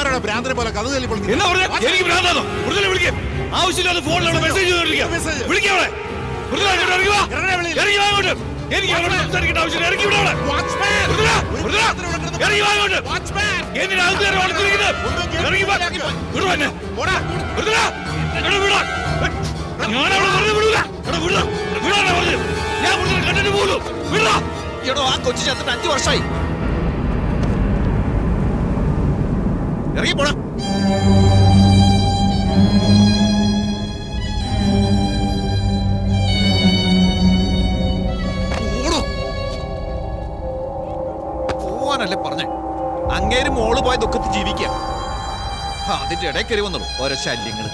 ആരാണ് ഭ്രാന്തനെ പോലെ കഥ തല്ലി പൊളിക്കുന്നത്? എന്നാ പറഞ്ഞ എനിക്ക് ഭ്രാന്താണോ? മൃദുല വിളിക്കും. ആവശ്യമില്ലാത്ത ഫോണിലാണ് മെസ്സേജ് ചെയ്തോണ്ടിരിക്കുക. വിളിക്കാവളെ. മൃദുല ഇങ്ങോട്ട് ഇറങ്ങി വാ. ഇറങ്ങി വാ ഇങ്ങോട്ട്. എനിക്ക് അവളോട് സംസാരിക്കേണ്ട ആവശ്യമില്ല. ഇറങ്ങി വിടാവളെ. മൃദുല, മൃദുല, ഇറങ്ങി വാ ഇങ്ങോട്ട്. എന്തിനാ ആൾക്കാരെ വളർത്തിയിരിക്കുന്നത്? ഇറങ്ങി വാ. വിടുവാ എന്നെ. മൃദുല, ഇവിടെ വിടാ. ഞാൻ അവളെ വെറുതെ വിടൂല. ഇവിടെ വിടാ. വിടാനാ പറഞ്ഞു. ഞാൻ മൃദുല കണ്ടിട്ട് പോലും വിടാ. എടോ ആ കൊച്ചു ചത്തിട്ട് 5 വർഷമായി. ഇറങ്ങി പോടാ. പോവാനല്ലേ പറഞ്ഞേ. അങ്ങേര് മോള് പോയ ദുഃഖത്തിൽ ജീവിക്കുക. അതിന്റെ ഇടയിൽ കയറി വന്നുള്ളൂ ഓരോ ശല്യങ്ങൾ.